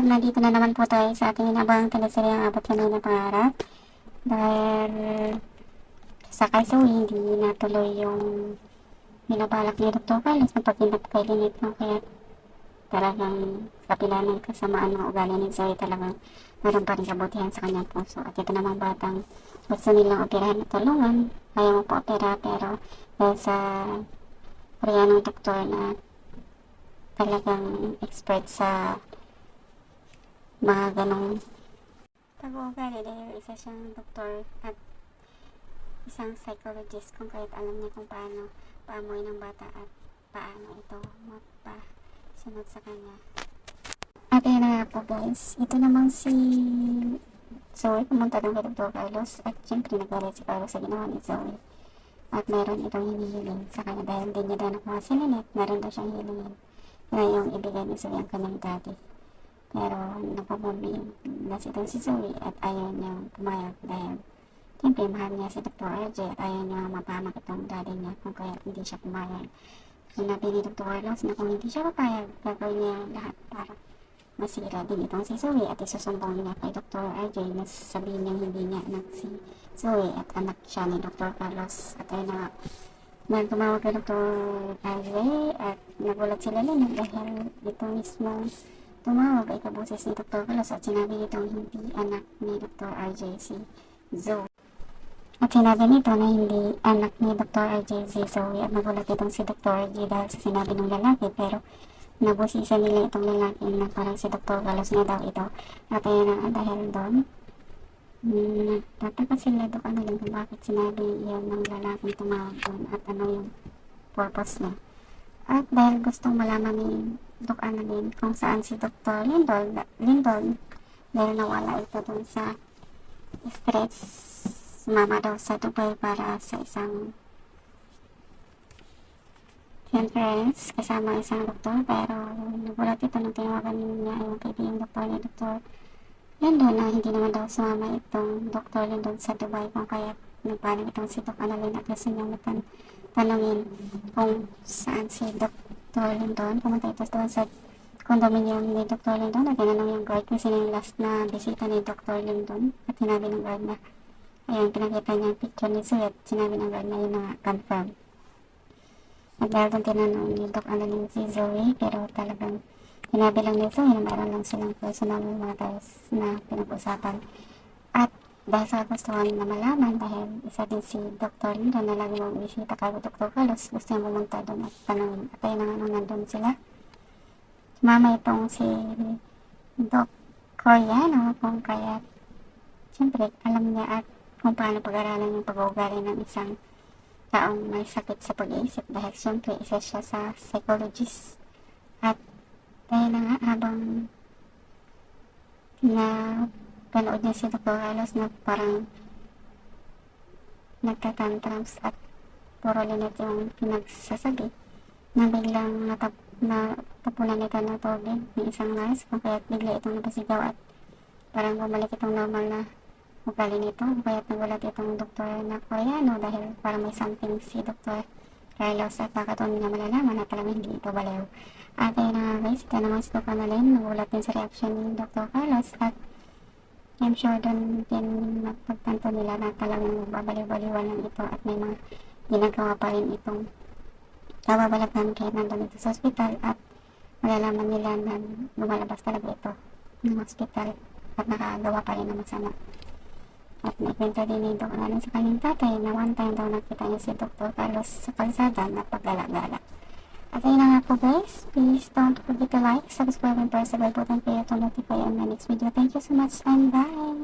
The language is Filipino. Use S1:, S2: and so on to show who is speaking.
S1: nandito na naman po tayo sa ating inabang teleserye ang abot kanina pangarap. Dahil sa kaso hindi natuloy yung binabalak ni Dr. Carlos na paghinap kay Lynette, no? Kaya talagang kapila ng kasamaan ng ugali ni Zoe, talagang meron pa rin kabutihan sa kanyang puso. At ito namang batang gusto nilang operahan at tulungan, ayaw mo po opera, pero dahil sa Koreanong doktor na talagang expert sa mga ganong pag-uugali, dahil isa siyang doktor at isang psychologist, kung kahit alam niya kung paano paamoy ng bata at paano ito mapasunod sa kanya. At yun na nga po guys, ito namang si Zoe pumunta ng kay Dr. Carlos, at syempre nagalit si Carlos sa ginawa ni Zoe. At meron itong hinihiling sa kanya dahil hindi niya daw nakuha si Lynette, meron daw siyang hilingin na yung ibigay ni Zoe ang kanyang daddy. Pero napabumilas itong si Zoe at ayaw niyang pumayag dahil siyempre mahal niya si Dr. RJ at ayaw niya mapahamak itong daddy niya kung kaya hindi siya pumayag. Sinabi ni Dr. Carlos na kung hindi siya papayag, gagawin niya lahat para masira din itong si Zoe at isusumbong niya kay Dr. RJ na sabihin niya hindi niya anak si Zoe at anak siya ni Dr. Carlos. At ayun na, nang tumawag kay Dr. RJ at nagulat sila Lynette dahil ito mismo tumawag ay kaboses ni Dr. Carlos at sinabi nitong hindi anak ni Dr. RJ si Zoe. At sinabi nito na hindi anak ni Dr. RJ si Zoe at nagulat itong si Dr. RJ dahil sa sinabi ng lalaki, pero nabusisa nila itong lalaki na parang si Dr. Carlos nga daw ito. At ayun na, dahil doon nagtataka sila doon ano lang kung bakit sinabi yun ng lalaking tumawag doon at ano yung purpose niya. At dahil gustong malaman ni Doc Annalyn kung saan si Dr. Lindon dahil nawala ito doon sa stress, mama daw sa Dubai para sa isang conference kasama isang doktor, pero nagulat ito nung tinawagan niya yung kaibigang doktor ni Dr. Lindon na hindi naman daw sumama itong Dr. Lindon sa Dubai, kung kaya nagpanik itong si Doc Annalyn at gusto niya tanungin kung saan si Dr. Lindon. Pumunta ito doon sa condominium ni Dr. Lindon at tinanong yung guard kung sino yung last na bisita ni Dr. Lindon at sinabi ng guard na ayun, pinakita niya yung picture ni Zoe at sinabi ng guard na yun na confirm. At dahil doon tinanong ni Doc Annalyn si Zoe, pero talagang sinabi lang ni Zoe na mayroon lang silang personal matters na pinag-usapan. At dahil sa gustuhan na malaman, dahil isa din si Dr. Lindon na lagi mong bisita kay Dr. Carlos, gusto niya pumunta doon at tanongin. At ayun na nga nung nandun sila, mama itong si Doc Koreano, kung kaya siyempre alam niya at kung paano pag-aralan yung pag-uugali ng isang taong may sakit sa pag-iisip, dahil siyempre isa siya sa psychologist. At dahil na nga habang na panood niya si Dr. Carlos na parang nagtatantrums at puro Lynette yung pinagsasabi, na biglang natapunan ito ng tubig ng isang nurse, kung kaya bigla itong napasigaw at parang bumalik itong normal na ugali nito, kaya nagulat itong doktor na Koreano dahil parang may something si Dr. Carlos at baka doon niya malalaman na talagang hindi ito baliw. At ayun na nga guys, ito naman si Doc Annalyn, nagulat din sa reaction ni Dr. Carlos at I'm sure doon din magpagtanto nila na talagang babaliw-baliwan lang ito at may mga ginagawa pa rin itong kababalaghan kahit nandun ito sa hospital, at malalaman nila na lumalabas talaga ito ng hospital at nakagawa pa rin ng masama. At nagkwento din ni Doc Annalyn sa kanyang tatay na one time daw nakita niya si Dr. Carlos sa kalsada na paggala-gala. At ayun na nga po guys, please don't forget to like, subscribe, and press the bell button para to notify on my next video. Thank you so much and bye!